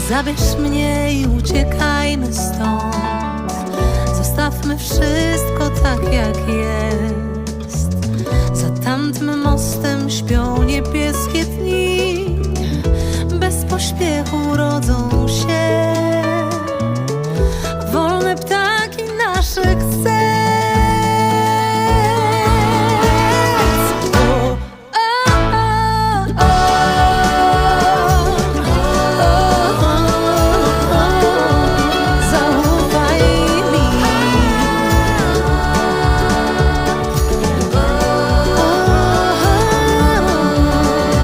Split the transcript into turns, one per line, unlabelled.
Zabierz mnie i uciekajmy stąd. Zostawmy wszystko tak jak jest. Za tamtym mostem śpią